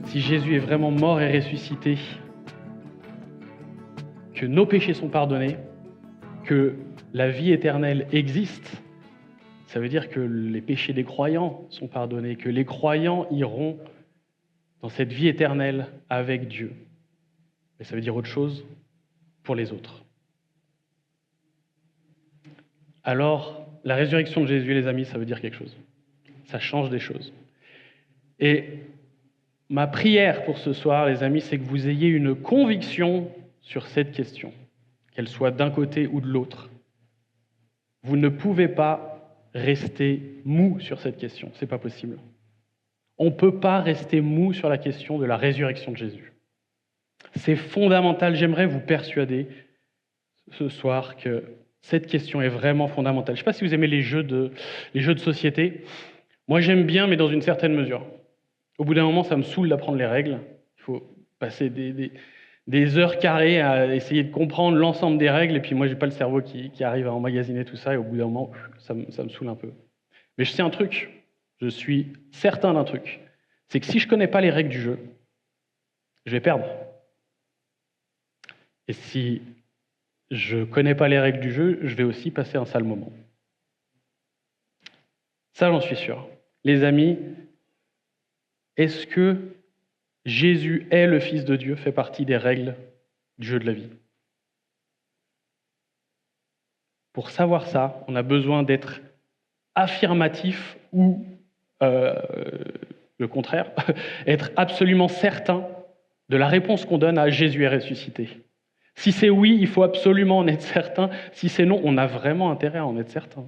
Si Jésus est vraiment mort et ressuscité, que nos péchés sont pardonnés, que la vie éternelle existe, ça veut dire que les péchés des croyants sont pardonnés, que les croyants iront dans cette vie éternelle avec Dieu. Mais ça veut dire autre chose pour les autres. Alors, la résurrection de Jésus, les amis, ça veut dire quelque chose. Ça change des choses. Et ma prière pour ce soir, les amis, c'est que vous ayez une conviction sur cette question, qu'elle soit d'un côté ou de l'autre. Vous ne pouvez pas rester mou sur cette question, c'est pas possible. On ne peut pas rester mou sur la question de la résurrection de Jésus. C'est fondamental, j'aimerais vous persuader ce soir que cette question est vraiment fondamentale. Je ne sais pas si vous aimez les jeux de société. Moi, j'aime bien, mais dans une certaine mesure. Au bout d'un moment, ça me saoule d'apprendre les règles. Il faut passer des heures carrées à essayer de comprendre l'ensemble des règles, et puis moi, j'ai pas le cerveau qui arrive à emmagasiner tout ça, et au bout d'un moment, ça me saoule un peu. Mais je sais un truc, je suis certain d'un truc, c'est que si je connais pas les règles du jeu, je vais perdre. Et si je connais pas les règles du jeu, je vais aussi passer un sale moment. Ça, j'en suis sûr. Les amis, est-ce que Jésus est le Fils de Dieu fait partie des règles du jeu de la vie? Pour savoir ça, on a besoin d'être affirmatif ou le contraire, être absolument certain de la réponse qu'on donne à Jésus est ressuscité. Si c'est oui, il faut absolument en être certain. Si c'est non, on a vraiment intérêt à en être certain.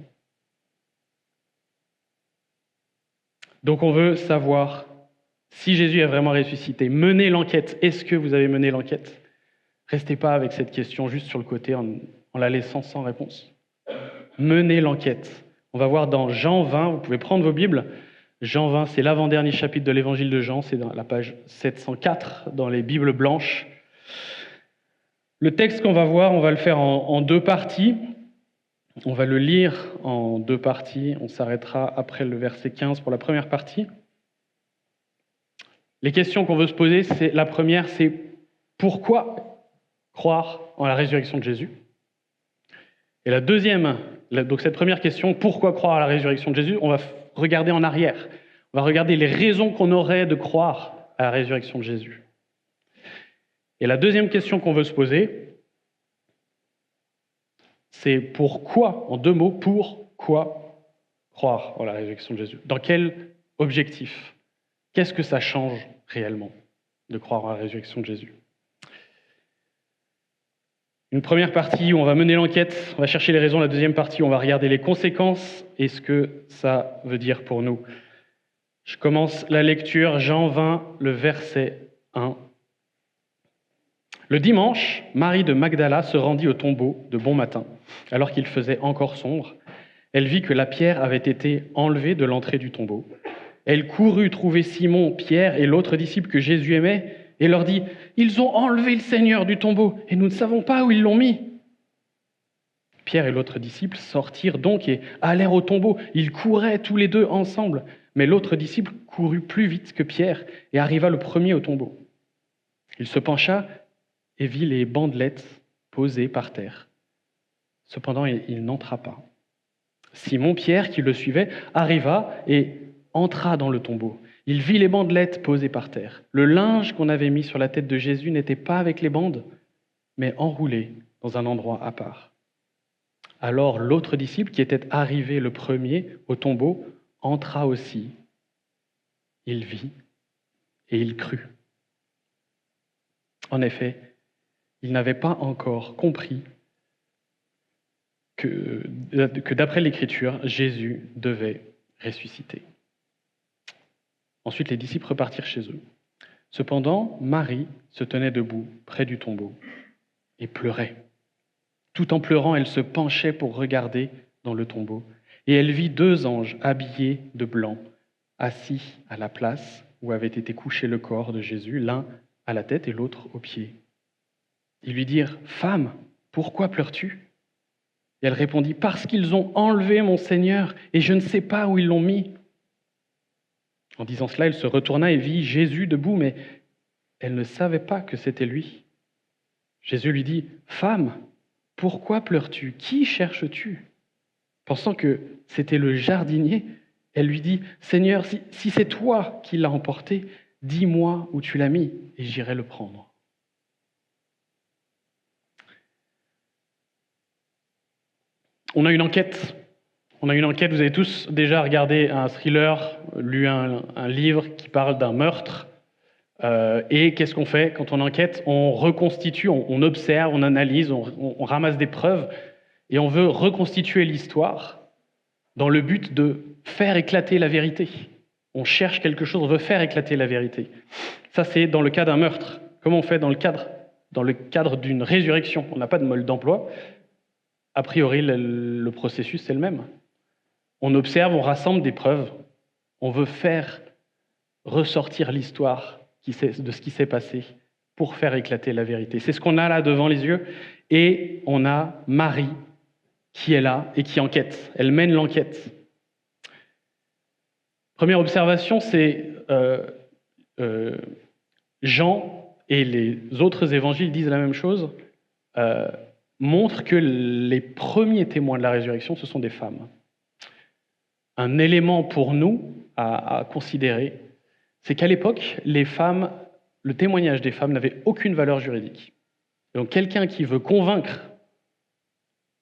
Donc on veut savoir si Jésus est vraiment ressuscité. Menez l'enquête. Est-ce que vous avez mené l'enquête? Restez pas avec cette question juste sur le côté en la laissant sans réponse. Menez l'enquête. On va voir dans Jean 20, vous pouvez prendre vos Bibles. Jean 20, c'est l'avant-dernier chapitre de l'évangile de Jean, c'est dans la page 704 dans les Bibles blanches. Le texte qu'on va voir, on va le faire en deux parties. On va le lire en deux parties. On s'arrêtera après le verset 15 pour la première partie. Les questions qu'on veut se poser, la première, c'est pourquoi croire en la résurrection de Jésus? Et la deuxième, donc cette première question, pourquoi croire à la résurrection de Jésus? On va regarder en arrière. On va regarder les raisons qu'on aurait de croire à la résurrection de Jésus. Et la deuxième question qu'on veut se poser, c'est pourquoi, en deux mots, pourquoi croire en la résurrection de Jésus? Dans quel objectif? Qu'est-ce que ça change réellement de croire en la résurrection de Jésus? Une première partie où on va mener l'enquête, on va chercher les raisons. La deuxième partie, on va regarder les conséquences et ce que ça veut dire pour nous. Je commence la lecture, Jean 20, le verset 1. Le dimanche, Marie de Magdala se rendit au tombeau de bon matin, alors qu'il faisait encore sombre. Elle vit que la pierre avait été enlevée de l'entrée du tombeau. Elle courut trouver Simon, Pierre et l'autre disciple que Jésus aimait et leur dit « Ils ont enlevé le Seigneur du tombeau et nous ne savons pas où ils l'ont mis. » Pierre et l'autre disciple sortirent donc et allèrent au tombeau. Ils couraient tous les deux ensemble, mais l'autre disciple courut plus vite que Pierre et arriva le premier au tombeau. Il se pencha et vit les bandelettes posées par terre. Cependant, il n'entra pas. Simon, Pierre, qui le suivait, arriva et entra dans le tombeau. Il vit les bandelettes posées par terre. Le linge qu'on avait mis sur la tête de Jésus n'était pas avec les bandes, mais enroulé dans un endroit à part. Alors l'autre disciple, qui était arrivé le premier au tombeau, entra aussi. Il vit et il crut. En effet, il n'avait pas encore compris que d'après l'Écriture, Jésus devait ressusciter. Ensuite, les disciples repartirent chez eux. Cependant, Marie se tenait debout près du tombeau et pleurait. Tout en pleurant, elle se penchait pour regarder dans le tombeau. Et elle vit deux anges habillés de blanc, assis à la place où avait été couché le corps de Jésus, l'un à la tête et l'autre aux pieds. Ils lui dirent « Femme, pourquoi pleures-tu » Et elle répondit, « Parce qu'ils ont enlevé mon Seigneur, et je ne sais pas où ils l'ont mis. » En disant cela, elle se retourna et vit Jésus debout, mais elle ne savait pas que c'était lui. Jésus lui dit, « Femme, pourquoi pleures-tu? Qui cherches-tu » Pensant que c'était le jardinier, elle lui dit, « Seigneur, si c'est toi qui l'as emporté, dis-moi où tu l'as mis, et j'irai le prendre. » On a une enquête. Vous avez tous déjà regardé un thriller, lu un livre qui parle d'un meurtre. Et qu'est-ce qu'on fait quand on enquête? On reconstitue, on observe, on analyse, on ramasse des preuves, et on veut reconstituer l'histoire dans le but de faire éclater la vérité. On cherche quelque chose, on veut faire éclater la vérité. Ça, c'est dans le cas d'un meurtre. Comment on fait dans le cadre d'une résurrection? On n'a pas de mode d'emploi. A priori, le processus, c'est le même. On observe, on rassemble des preuves. On veut faire ressortir l'histoire de ce qui s'est passé pour faire éclater la vérité. C'est ce qu'on a là devant les yeux. Et on a Marie qui est là et qui enquête. Elle mène l'enquête. Première observation, c'est Jean et les autres évangiles disent la même chose, montrent que les premiers témoins de la résurrection, ce sont des femmes. Un élément pour nous à considérer, c'est qu'à l'époque, le témoignage des femmes n'avait aucune valeur juridique. Donc quelqu'un qui veut convaincre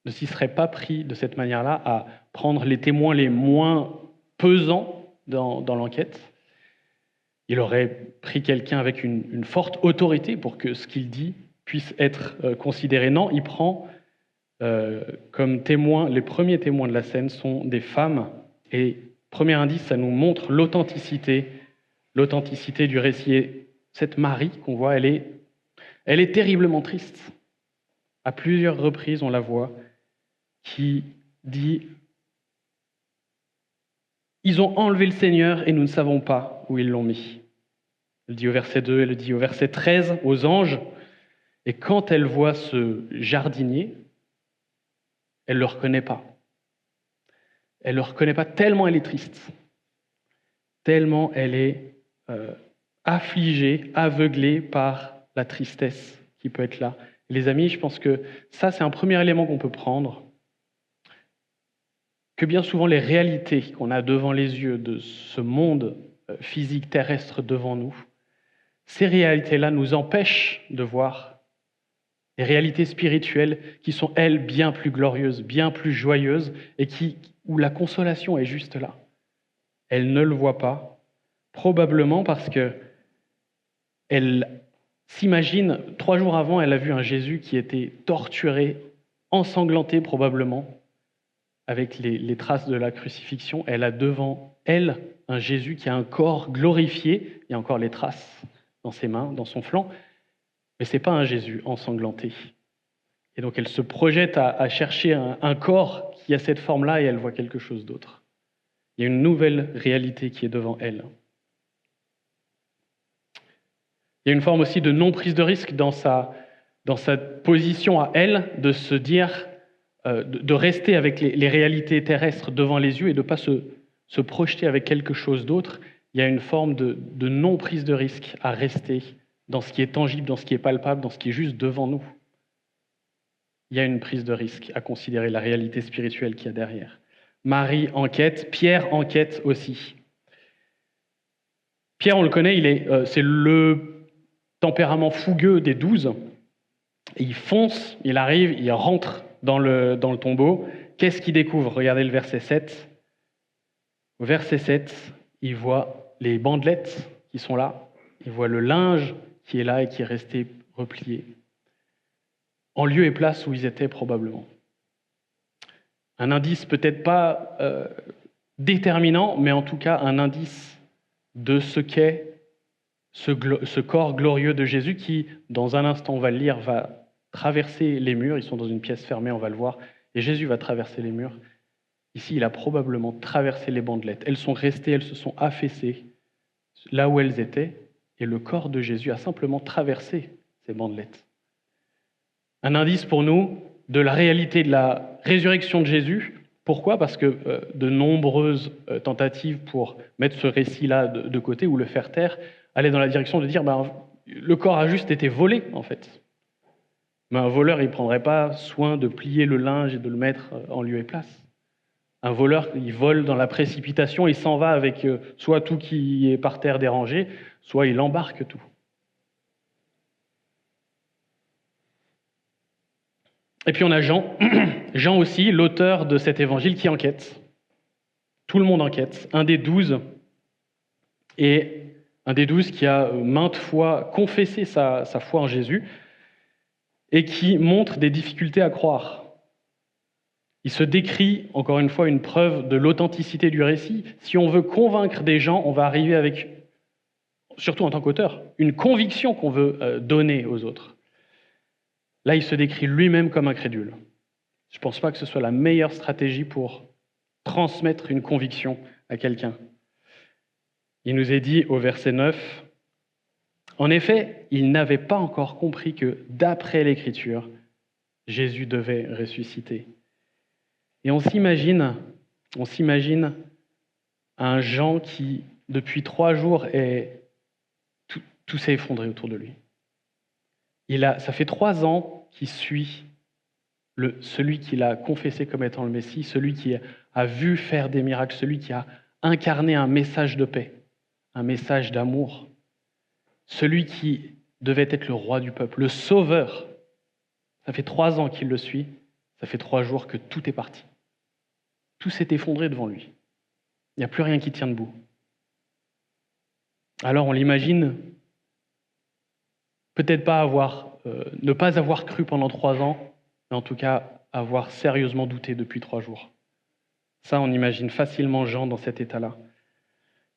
ne s'y serait pas pris de cette manière-là à prendre les témoins les moins pesants dans l'enquête. Il aurait pris quelqu'un avec une forte autorité pour que ce qu'il dit puisse être considéré. Non, il prend comme témoins, les premiers témoins de la scène sont des femmes. Et premier indice, ça nous montre l'authenticité du récit. Et cette Marie qu'on voit, elle est terriblement triste. À plusieurs reprises, on la voit, qui dit « Ils ont enlevé le Seigneur et nous ne savons pas où ils l'ont mis. » Elle dit au verset 2, elle dit au verset 13 aux anges. Et quand elle voit ce jardinier, elle ne le reconnaît pas. Elle ne le reconnaît pas tellement elle est triste, tellement elle est affligée, aveuglée par la tristesse qui peut être là. Les amis, je pense que ça, c'est un premier élément qu'on peut prendre, que bien souvent les réalités qu'on a devant les yeux de ce monde physique terrestre devant nous, ces réalités-là nous empêchent de voir les réalités spirituelles qui sont, elles, bien plus glorieuses, bien plus joyeuses, et où la consolation est juste là. Elle ne le voit pas, probablement parce que elle s'imagine, 3 jours avant, elle a vu un Jésus qui était torturé, ensanglanté probablement, avec les traces de la crucifixion. Elle a devant elle un Jésus qui a un corps glorifié, il y a encore les traces dans ses mains, dans son flanc, mais ce n'est pas un Jésus ensanglanté. Et donc elle se projette à chercher un corps qui a cette forme-là et elle voit quelque chose d'autre. Il y a une nouvelle réalité qui est devant elle. Il y a une forme aussi de non-prise de risque dans sa position à elle, de se dire, de rester avec les réalités terrestres devant les yeux et de ne pas se projeter avec quelque chose d'autre. Il y a une forme de non-prise de risque à rester dans ce qui est tangible, dans ce qui est palpable, dans ce qui est juste devant nous. Il y a une prise de risque à considérer la réalité spirituelle qu'il y a derrière. Marie enquête, Pierre enquête aussi. Pierre, on le connaît, c'est le tempérament fougueux des 12. Et il fonce, il arrive, il rentre dans le tombeau. Qu'est-ce qu'il découvre? Regardez le verset 7. Au verset 7, il voit les bandelettes qui sont là. Il voit le linge qui est là et qui est resté replié. En lieu et place où ils étaient probablement. Un indice peut-être pas déterminant, mais en tout cas un indice de ce qu'est ce corps glorieux de Jésus qui, dans un instant, on va le lire, va traverser les murs. Ils sont dans une pièce fermée, on va le voir. Et Jésus va traverser les murs. Ici, il a probablement traversé les bandelettes. Elles sont restées, elles se sont affaissées là où elles étaient. Et le corps de Jésus a simplement traversé ces bandelettes. Un indice pour nous, de la réalité de la résurrection de Jésus. Pourquoi ? Parce que de nombreuses tentatives pour mettre ce récit-là de côté ou le faire taire allaient dans la direction de dire le corps a juste été volé, en fait. Mais un voleur, il ne prendrait pas soin de plier le linge et de le mettre en lieu et place. Un voleur, il vole dans la précipitation, il s'en va avec soit tout qui est par terre dérangé, soit il embarque tout. Et puis on a Jean, Jean aussi, l'auteur de cet évangile qui enquête. Tout le monde enquête. Un des 12, et un des 12 qui a maintes fois confessé sa foi en Jésus et qui montre des difficultés à croire. Il se décrit, encore une fois, une preuve de l'authenticité du récit. Si on veut convaincre des gens, on va arriver avec, surtout en tant qu'auteur, une conviction qu'on veut donner aux autres. Là, il se décrit lui-même comme incrédule. Je ne pense pas que ce soit la meilleure stratégie pour transmettre une conviction à quelqu'un. Il nous est dit au verset 9, « En effet, il n'avait pas encore compris que, d'après l'Écriture, Jésus devait ressusciter. » Et on s'imagine un Jean qui, depuis 3 jours, tout s'est effondré autour de lui. Ça fait 3 ans qu'il suit celui qu'il a confessé comme étant le Messie, celui qui a vu faire des miracles, celui qui a incarné un message de paix, un message d'amour, celui qui devait être le roi du peuple, le sauveur. Ça fait 3 ans qu'il le suit, ça fait 3 jours que tout est parti. Tout s'est effondré devant lui. Il n'y a plus rien qui tient debout. Alors on l'imagine peut-être ne pas avoir cru pendant 3 ans, mais en tout cas avoir sérieusement douté depuis 3 jours. Ça, on imagine facilement Jean dans cet état-là.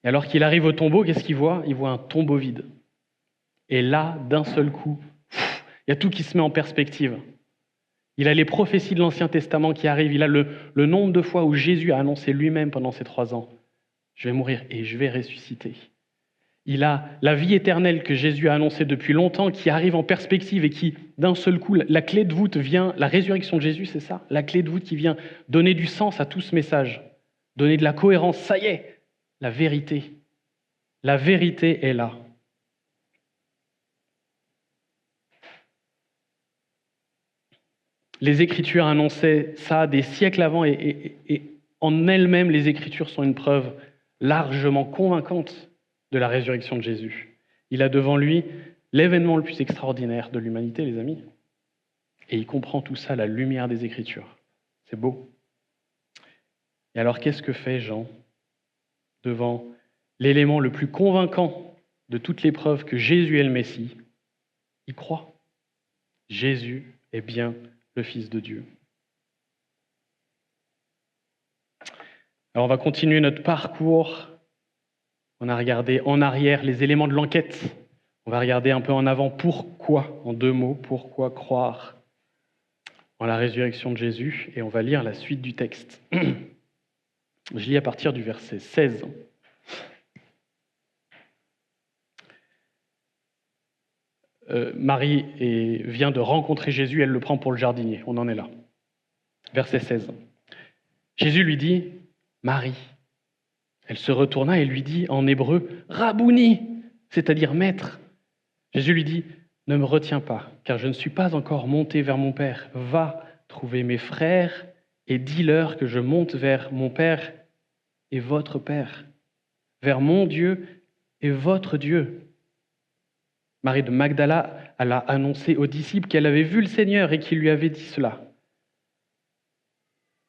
Et alors qu'il arrive au tombeau, qu'est-ce qu'il voit ? Il voit un tombeau vide. Et là, d'un seul coup, il y a tout qui se met en perspective. Il a les prophéties de l'Ancien Testament qui arrivent. Il a le nombre de fois où Jésus a annoncé lui-même pendant ces 3 ans, « Je vais mourir et je vais ressusciter ». Il a la vie éternelle que Jésus a annoncée depuis longtemps qui arrive en perspective et qui, d'un seul coup, la clé de voûte vient, la résurrection de Jésus, c'est ça, la clé de voûte qui vient donner du sens à tout ce message, donner de la cohérence. Ça y est, la vérité est là. Les Écritures annonçaient ça des siècles avant et en elles-mêmes, les Écritures sont une preuve largement convaincante de la résurrection de Jésus. Il a devant lui l'événement le plus extraordinaire de l'humanité, les amis. Et il comprend tout ça à la lumière des Écritures. C'est beau. Et alors, qu'est-ce que fait Jean devant l'élément le plus convaincant de toutes les preuves que Jésus est le Messie? Il croit. Jésus est bien le Fils de Dieu. Alors, on va continuer notre parcours. On a regardé en arrière les éléments de l'enquête. On va regarder un peu en avant pourquoi, en 2 mots, pourquoi croire en la résurrection de Jésus. Et on va lire la suite du texte. Je lis à partir du verset 16. Marie vient de rencontrer Jésus, elle le prend pour le jardinier. On en est là. Verset 16. Jésus lui dit, « Marie ». Elle se retourna et lui dit en hébreu « Rabouni », c'est-à-dire « maître ». Jésus lui dit « Ne me retiens pas, car je ne suis pas encore monté vers mon Père. Va trouver mes frères et dis-leur que je monte vers mon Père et votre Père, vers mon Dieu et votre Dieu. » Marie de Magdala alla annoncer aux disciples qu'elle avait vu le Seigneur et qu'il lui avait dit cela.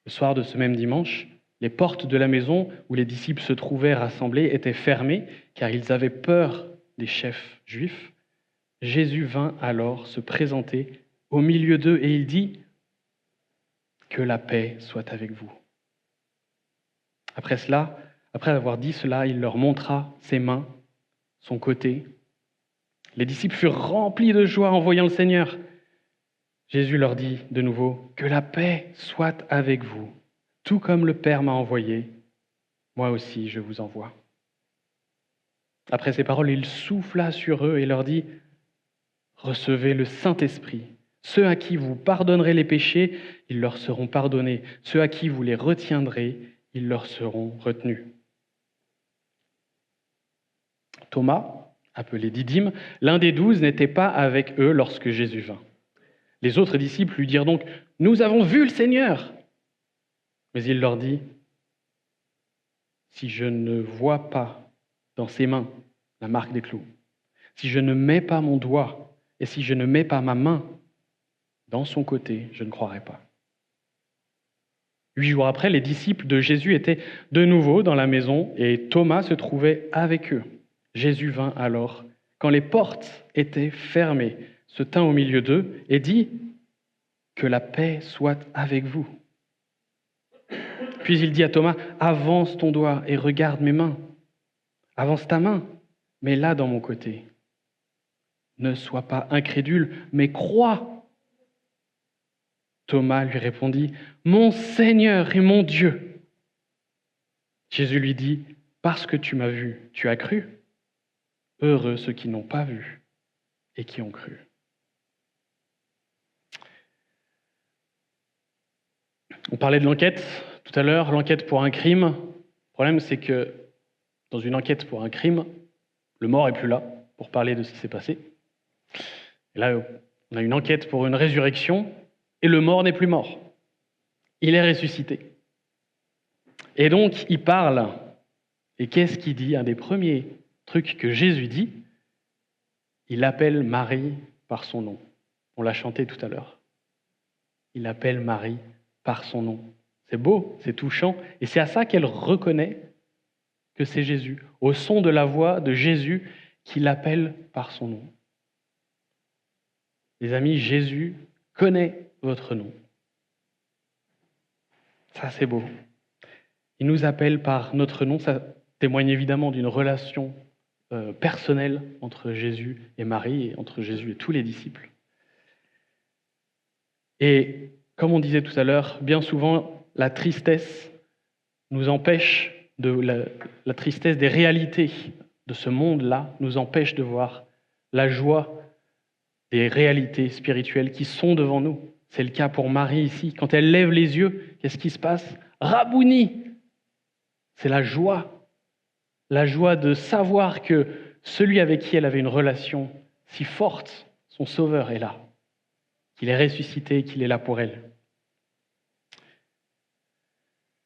Le soir de ce même dimanche, les portes de la maison où les disciples se trouvaient rassemblés étaient fermées, car ils avaient peur des chefs juifs. Jésus vint alors se présenter au milieu d'eux et il dit « Que la paix soit avec vous. » Après avoir dit cela, il leur montra ses mains, son côté. Les disciples furent remplis de joie en voyant le Seigneur. Jésus leur dit de nouveau « Que la paix soit avec vous. Tout comme le Père m'a envoyé, moi aussi je vous envoie. » Après ces paroles, il souffla sur eux et leur dit « Recevez le Saint-Esprit. Ceux à qui vous pardonnerez les péchés, ils leur seront pardonnés. Ceux à qui vous les retiendrez, ils leur seront retenus. » Thomas, appelé Didyme, l'un des 12, n'était pas avec eux lorsque Jésus vint. Les autres disciples lui dirent donc : « Nous avons vu le Seigneur !» Mais il leur dit : « Si je ne vois pas dans ses mains la marque des clous, si je ne mets pas mon doigt et si je ne mets pas ma main dans son côté, je ne croirai pas. » 8 jours après, les disciples de Jésus étaient de nouveau dans la maison et Thomas se trouvait avec eux. Jésus vint alors, quand les portes étaient fermées, se tint au milieu d'eux et dit : « Que la paix soit avec vous. » Puis il dit à Thomas : « Avance ton doigt et regarde mes mains. Avance ta main, mets-la dans mon côté. Ne sois pas incrédule, mais crois. » Thomas lui répondit : « Mon Seigneur et mon Dieu. » Jésus lui dit : « Parce que tu m'as vu, tu as cru. Heureux ceux qui n'ont pas vu et qui ont cru. » On parlait de l'enquête tout à l'heure, l'enquête pour un crime. Le problème, c'est que dans une enquête pour un crime, le mort n'est plus là pour parler de ce qui s'est passé. Et là, on a une enquête pour une résurrection et le mort n'est plus mort. Il est ressuscité. Et donc, il parle. Et qu'est-ce qu'il dit ? Un des premiers trucs que Jésus dit, il appelle Marie par son nom. On l'a chanté tout à l'heure. Il appelle Marie par son nom. C'est beau, c'est touchant. Et c'est à ça qu'elle reconnaît que c'est Jésus, au son de la voix de Jésus qui l'appelle par son nom. Les amis, Jésus connaît votre nom. Ça, c'est beau. Il nous appelle par notre nom. Ça témoigne évidemment d'une relation personnelle entre Jésus et Marie, et entre Jésus et tous les disciples. Et comme on disait tout à l'heure, bien souvent, la tristesse nous empêche la tristesse des réalités de ce monde-là nous empêche de voir la joie des réalités spirituelles qui sont devant nous. C'est le cas pour Marie ici. Quand elle lève les yeux, qu'est-ce qui se passe ? Rabouni ! C'est la joie de savoir que celui avec qui elle avait une relation si forte, son Sauveur, est là, qu'il est ressuscité, qu'il est là pour elle.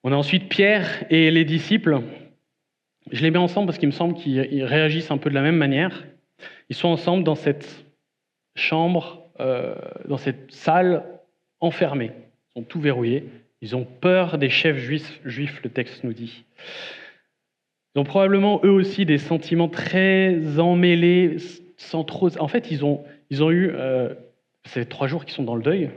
On a ensuite Pierre et les disciples. Je les mets ensemble parce qu'il me semble qu'ils réagissent un peu de la même manière. Ils sont ensemble dans cette chambre, dans cette salle enfermée. Ils sont tout verrouillés. Ils ont peur des chefs juifs, le texte nous dit. Ils ont probablement eux aussi des sentiments très emmêlés, sans trop. En fait, ils ont eu. C'est 3 jours qu'ils sont dans le deuil.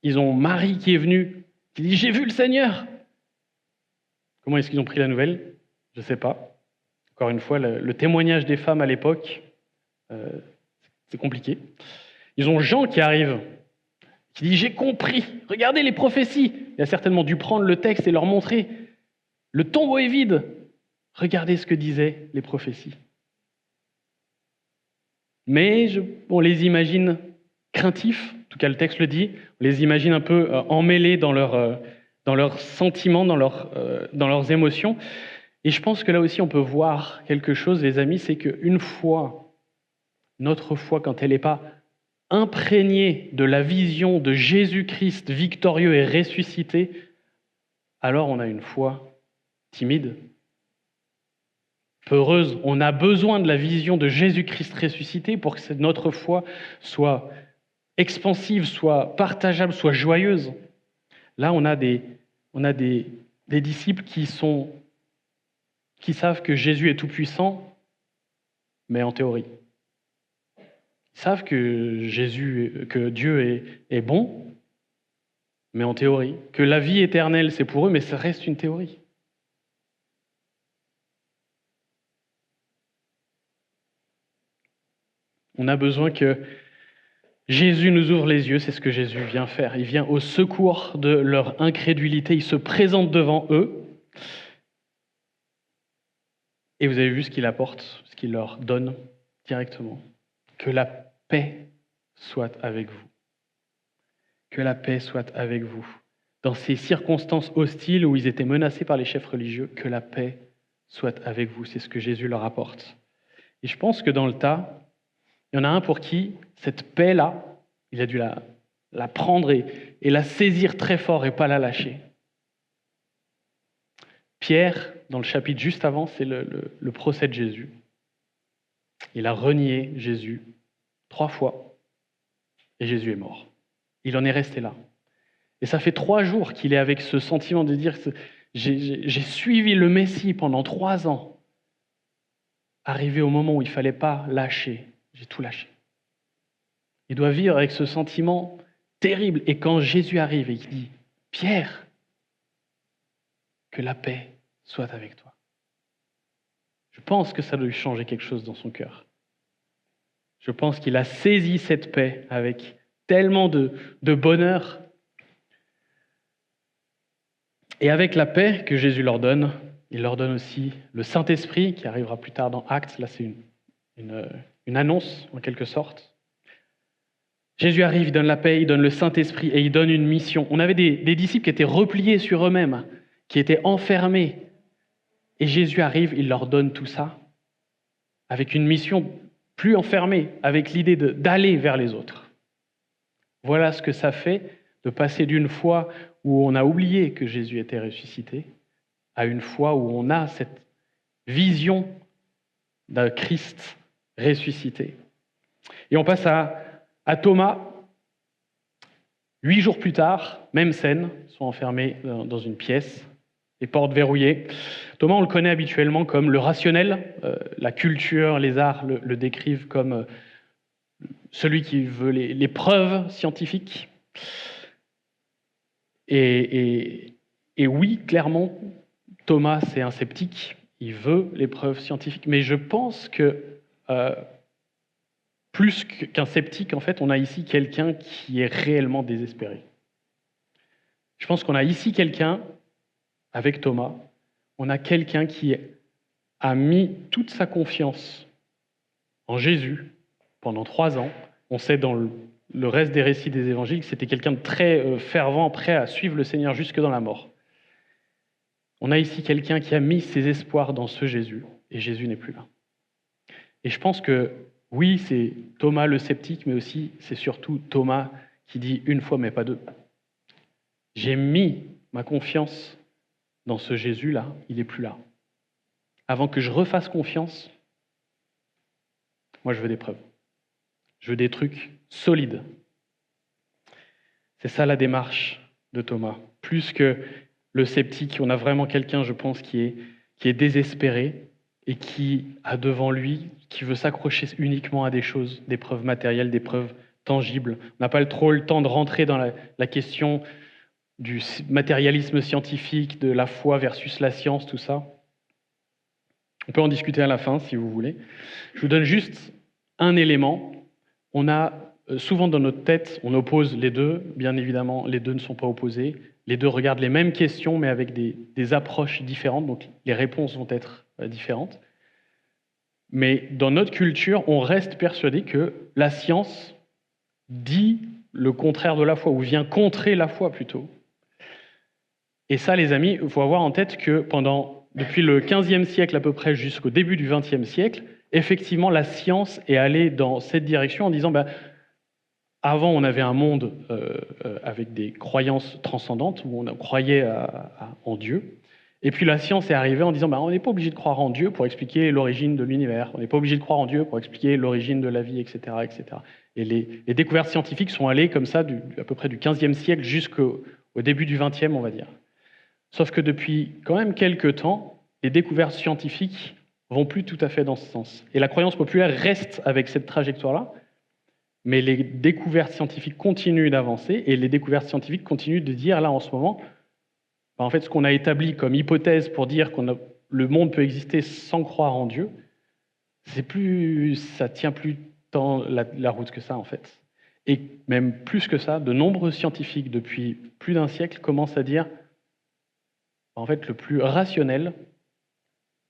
Ils ont Marie qui est venue, qui dit : « J'ai vu le Seigneur !» Comment est-ce qu'ils ont pris la nouvelle ? Je ne sais pas. Encore une fois, le témoignage des femmes à l'époque, c'est compliqué. Ils ont Jean qui arrive, qui dit : « J'ai compris, regardez les prophéties !» Il a certainement dû prendre le texte et leur montrer. Le tombeau est vide. Regardez ce que disaient les prophéties. Mais on les imagine craintifs, en tout cas le texte le dit, on les imagine un peu emmêlés dans leurs sentiments, dans leurs émotions. Et je pense que là aussi on peut voir quelque chose, les amis, c'est qu'une foi, notre foi, quand elle n'est pas imprégnée de la vision de Jésus-Christ victorieux et ressuscité, alors on a une foi timide, peureuse. On a besoin de la vision de Jésus-Christ ressuscité pour que notre foi soit expansive, soit partageable, soit joyeuse. Là, on a des disciples qui savent que Jésus est tout-puissant, mais en théorie. Ils savent que Dieu est bon, mais en théorie. Que la vie éternelle, c'est pour eux, mais ça reste une théorie. On a besoin que Jésus nous ouvre les yeux, c'est ce que Jésus vient faire. Il vient au secours de leur incrédulité, il se présente devant eux. Et vous avez vu ce qu'il apporte, ce qu'il leur donne directement. Que la paix soit avec vous. Que la paix soit avec vous. Dans ces circonstances hostiles où ils étaient menacés par les chefs religieux, que la paix soit avec vous. C'est ce que Jésus leur apporte. Et je pense que dans le tas, il y en a un pour qui cette paix-là, il a dû la prendre et la saisir très fort et pas la lâcher. Pierre, dans le chapitre juste avant, c'est le procès de Jésus. Il a renié Jésus 3 fois et Jésus est mort. Il en est resté là. Et ça fait 3 jours qu'il est avec ce sentiment de dire j'ai suivi le Messie pendant 3 ans. Arrivé au moment où il ne fallait pas lâcher, j'ai tout lâché. Il doit vivre avec ce sentiment terrible. Et quand Jésus arrive et qu'il dit « Pierre, que la paix soit avec toi », je pense que ça doit lui changer quelque chose dans son cœur. Je pense qu'il a saisi cette paix avec tellement de bonheur. Et avec la paix que Jésus leur donne, il leur donne aussi le Saint-Esprit qui arrivera plus tard dans Actes. Là, c'est une annonce en quelque sorte. Jésus arrive, il donne la paix, il donne le Saint-Esprit et il donne une mission. On avait des disciples qui étaient repliés sur eux-mêmes, qui étaient enfermés. Et Jésus arrive, il leur donne tout ça avec une mission plus enfermée, avec l'idée d'aller vers les autres. Voilà ce que ça fait de passer d'une foi où on a oublié que Jésus était ressuscité à une foi où on a cette vision d'un Christ ressuscité. Et on passe à Thomas. 8 jours plus tard, même scène, ils sont enfermés dans une pièce, les portes verrouillées. Thomas, on le connaît habituellement comme le rationnel. La culture, les arts le décrivent comme celui qui veut les preuves scientifiques. Et oui, clairement, Thomas, c'est un sceptique. Il veut les preuves scientifiques. Mais je pense que plus qu'un sceptique, en fait, on a ici quelqu'un qui est réellement désespéré. Je pense qu'on a ici quelqu'un, avec Thomas, on a quelqu'un qui a mis toute sa confiance en Jésus pendant 3 ans. On sait dans le reste des récits des évangiles que c'était quelqu'un de très fervent, prêt à suivre le Seigneur jusque dans la mort. On a ici quelqu'un qui a mis ses espoirs dans ce Jésus, et Jésus n'est plus là. Et je pense que oui, c'est Thomas le sceptique, mais aussi c'est surtout Thomas qui dit une fois mais pas 2. J'ai mis ma confiance dans ce Jésus-là, il n'est plus là. Avant que je refasse confiance, moi je veux des preuves. Je veux des trucs solides. C'est ça la démarche de Thomas. Plus que le sceptique, on a vraiment quelqu'un, je pense, qui est désespéré et qui a devant lui, qui veut s'accrocher uniquement à des choses, des preuves matérielles, des preuves tangibles. On n'a pas trop le temps de rentrer dans la question du matérialisme scientifique, de la foi versus la science, tout ça. On peut en discuter à la fin, si vous voulez. Je vous donne juste un élément. On a souvent dans notre tête, on oppose les deux. Bien évidemment, les deux ne sont pas opposés. Les deux regardent les mêmes questions, mais avec des approches différentes. Donc, les réponses vont être différentes. Mais dans notre culture, on reste persuadé que la science dit le contraire de la foi, ou vient contrer la foi plutôt. Et ça, les amis, il faut avoir en tête que depuis le XVe siècle à peu près jusqu'au début du XXe siècle, effectivement, la science est allée dans cette direction en disant avant, on avait un monde avec des croyances transcendantes, où on croyait en Dieu. Et puis la science est arrivée en disant on n'est pas obligé de croire en Dieu pour expliquer l'origine de l'univers, on n'est pas obligé de croire en Dieu pour expliquer l'origine de la vie, etc. etc. Et les découvertes scientifiques sont allées comme ça, à peu près du XVe siècle jusqu'au début du XXe, on va dire. Sauf que depuis quand même quelques temps, les découvertes scientifiques vont plus tout à fait dans ce sens. Et la croyance populaire reste avec cette trajectoire-là, mais les découvertes scientifiques continuent d'avancer, et les découvertes scientifiques continuent de dire, là en ce moment, en fait, ce qu'on a établi comme hypothèse pour dire que le monde peut exister sans croire en Dieu, ça tient plus tant la route que ça, en fait. Et même plus que ça, de nombreux scientifiques, depuis plus d'un siècle, commencent à dire en fait, le plus rationnel,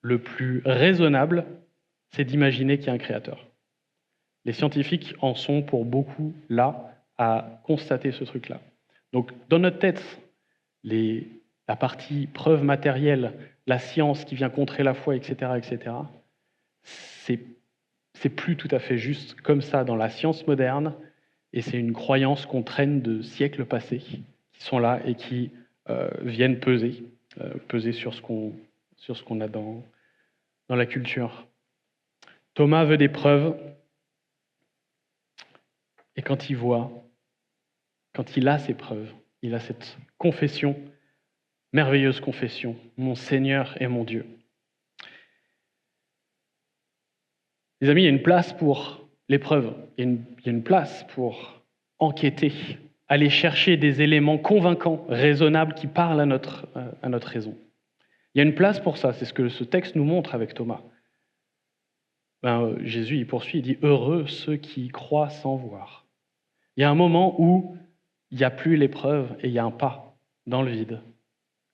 le plus raisonnable, c'est d'imaginer qu'il y a un créateur. Les scientifiques en sont pour beaucoup là à constater ce truc-là. Donc dans notre tête, la partie preuve matérielle, la science qui vient contrer la foi, etc., c'est plus tout à fait juste comme ça dans la science moderne, et c'est une croyance qu'on traîne de siècles passés, qui sont là et qui viennent peser sur ce qu'on a dans la culture. Thomas veut des preuves, et quand il a ces preuves, il a cette confession, merveilleuse confession, mon Seigneur et mon Dieu. Les amis, il y a une place pour l'épreuve, il y a une place pour enquêter, aller chercher des éléments convaincants, raisonnables, qui parlent à notre raison. Il y a une place pour ça, c'est ce que ce texte nous montre avec Thomas. Jésus, il poursuit, il dit « Heureux ceux qui croient sans voir ». Il y a un moment où il n'y a plus l'épreuve et il y a un pas dans le vide.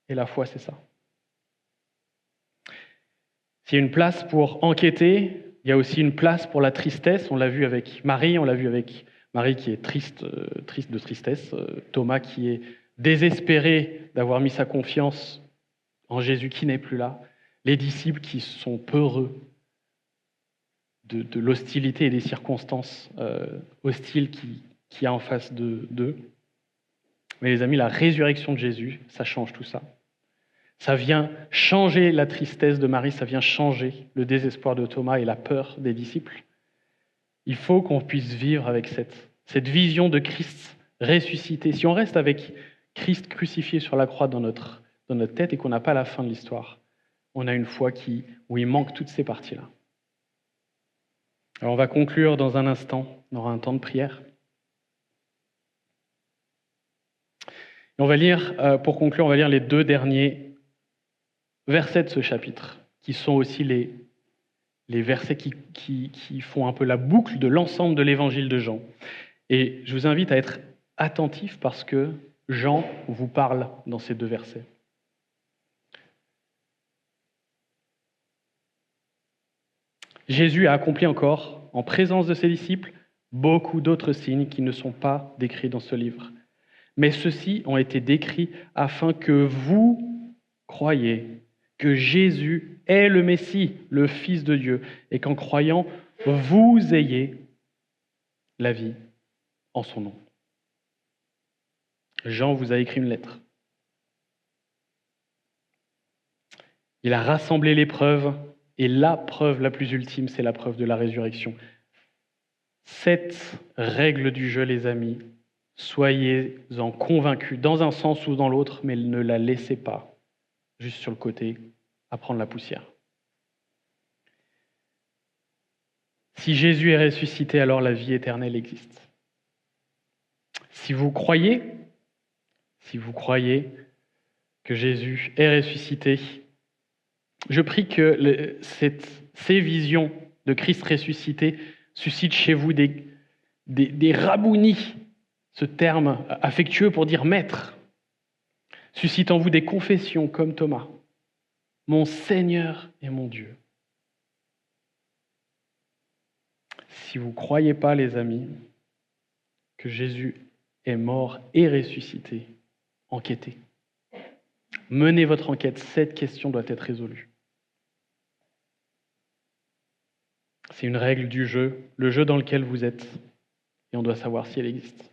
Et la foi, c'est ça. S'il y a une place pour enquêter, il y a aussi une place pour la tristesse. On l'a vu avec Marie, qui est triste de tristesse, Thomas qui est désespéré d'avoir mis sa confiance en Jésus qui n'est plus là, les disciples qui sont peureux de l'hostilité et des circonstances hostiles qu'il y a en face d'eux. Mais les amis, la résurrection de Jésus, ça change tout ça. Ça vient changer la tristesse de Marie, ça vient changer le désespoir de Thomas et la peur des disciples. Il faut qu'on puisse vivre avec cette vision de Christ ressuscité. Si on reste avec Christ crucifié sur la croix dans notre tête et qu'on n'a pas la fin de l'histoire, on a une foi où il manque toutes ces parties-là. Alors on va conclure dans un instant, on aura un temps de prière. Et on va lire, pour conclure, on va lire les 2 derniers versets de ce chapitre, qui sont aussi les versets qui font un peu la boucle de l'ensemble de l'évangile de Jean. Et je vous invite à être attentifs parce que Jean vous parle dans ces 2 versets. Jésus a accompli encore, en présence de ses disciples, beaucoup d'autres signes qui ne sont pas décrits dans ce livre. Mais ceux-ci ont été décrits afin que vous croyiez que Jésus est le Messie, le Fils de Dieu, et qu'en croyant, vous ayez la vie en son nom. Jean vous a écrit une lettre. Il a rassemblé les preuves, et la preuve la plus ultime, c'est la preuve de la résurrection. 7 règles du jeu, les amis. Soyez-en convaincus, dans un sens ou dans l'autre, mais ne la laissez pas juste sur le côté, à prendre la poussière. Si Jésus est ressuscité, alors la vie éternelle existe. Si vous croyez que Jésus est ressuscité, je prie que ces visions de Christ ressuscité suscitent chez vous des rabounis, ce terme affectueux pour dire maître, suscite en vous des confessions comme Thomas, mon Seigneur et mon Dieu. Si vous ne croyez pas, les amis, que Jésus est mort et ressuscité, enquêtez. Menez votre enquête, cette question doit être résolue. C'est une règle du jeu, le jeu dans lequel vous êtes, et on doit savoir si elle existe.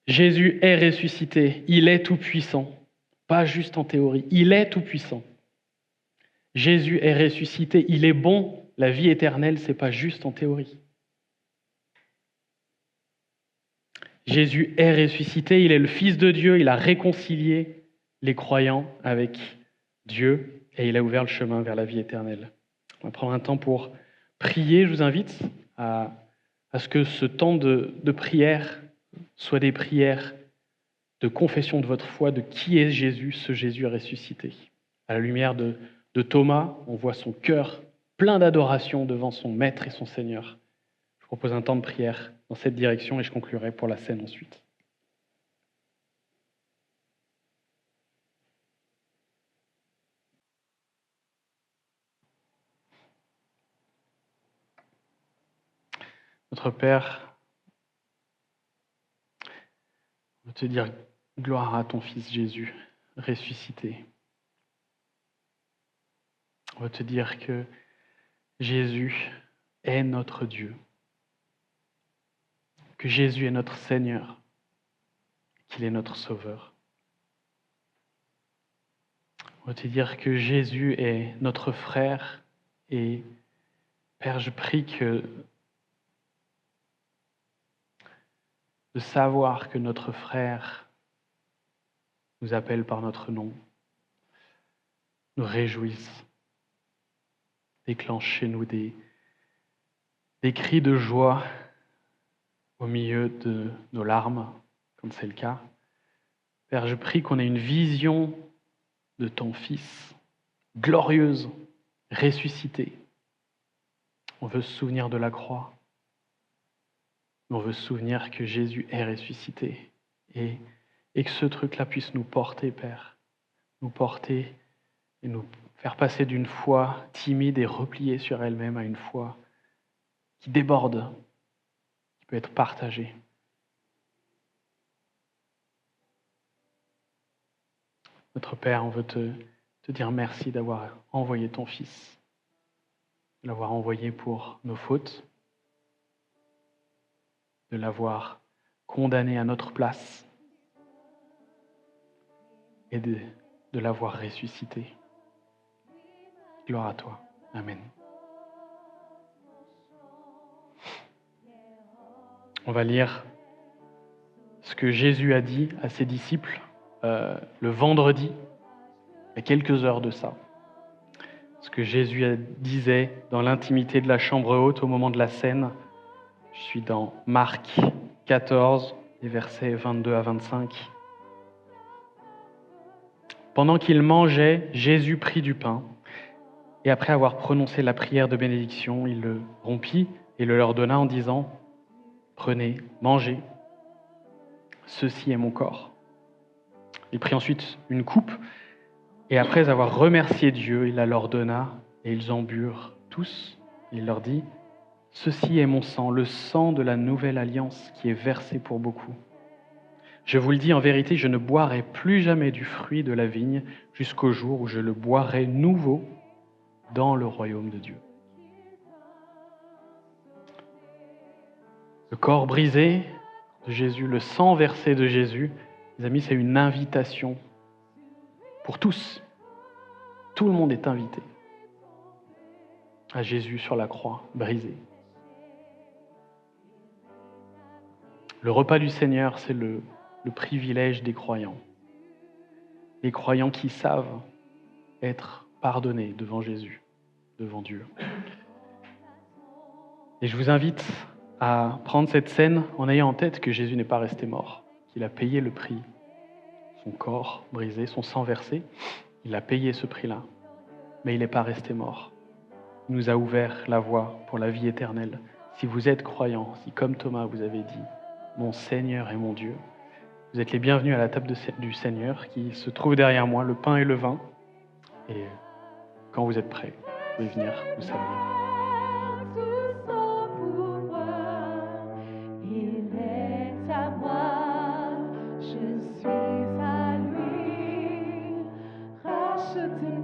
Jésus est ressuscité, il est tout-puissant, pas juste en théorie, il est tout-puissant. Jésus est ressuscité, il est bon, la vie éternelle, c'est pas juste en théorie. Jésus est ressuscité, il est le Fils de Dieu, il a réconcilié les croyants avec Dieu et il a ouvert le chemin vers la vie éternelle. On va prendre un temps pour prier. Je vous invite à ce que ce temps de prière soit des prières de confession de votre foi, de qui est Jésus, ce Jésus ressuscité. À la lumière de Thomas, on voit son cœur plein d'adoration devant son Maître et son Seigneur. Je propose un temps de prière dans cette direction et je conclurai pour la scène ensuite. Notre Père, on veut te dire gloire à ton Fils Jésus, ressuscité. On veut te dire que Jésus est notre Dieu, que Jésus est notre Seigneur, qu'il est notre Sauveur. On veut te dire que Jésus est notre frère et Père, je prie que de savoir que notre frère nous appelle par notre nom, nous réjouisse, déclenche chez nous des cris de joie au milieu de nos larmes, comme c'est le cas. Père, je prie qu'on ait une vision de ton Fils, glorieuse, ressuscité. On veut se souvenir de la croix. On veut se souvenir que Jésus est ressuscité. Et que ce truc-là puisse nous porter, Père. Nous porter et nous faire passer d'une foi timide et repliée sur elle-même à une foi qui déborde, qui peut être partagée. Notre Père, on veut te dire merci d'avoir envoyé ton Fils, de l'avoir envoyé pour nos fautes, de l'avoir condamné à notre place et de l'avoir ressuscité. Gloire à toi. Amen. On va lire ce que Jésus a dit à ses disciples le vendredi, il y a quelques heures de ça. Ce que Jésus disait dans l'intimité de la chambre haute au moment de la scène. Je suis dans Marc 14, les versets 22 à 25. Pendant qu'il mangeait, Jésus prit du pain, et après avoir prononcé la prière de bénédiction, il le rompit et le leur donna en disant : « Prenez, mangez, ceci est mon corps. » Il prit ensuite une coupe, et après avoir remercié Dieu, il la leur donna, et ils en burent tous. Il leur dit : « Ceci est mon sang, le sang de la nouvelle alliance qui est versé pour beaucoup. Je vous le dis en vérité, je ne boirai plus jamais du fruit de la vigne jusqu'au jour où je le boirai nouveau dans le royaume de Dieu. » Le corps brisé de Jésus, le sang versé de Jésus, les amis, c'est une invitation pour tous. Tout le monde est invité à Jésus sur la croix, brisé. Le repas du Seigneur, c'est le privilège des croyants. Les croyants qui savent être pardonnés devant Jésus, devant Dieu. Et je vous invite à prendre cette scène en ayant en tête que Jésus n'est pas resté mort, qu'il a payé le prix. Son corps brisé, son sang versé, il a payé ce prix-là. Mais il n'est pas resté mort. Il nous a ouvert la voie pour la vie éternelle. Si vous êtes croyant, si comme Thomas vous avez dit « Mon Seigneur et mon Dieu », vous êtes les bienvenus à la table du Seigneur qui se trouve derrière moi, le pain et le vin. Et quand vous êtes prêts, vous pouvez venir vous servir. Je suis à lui, rachetez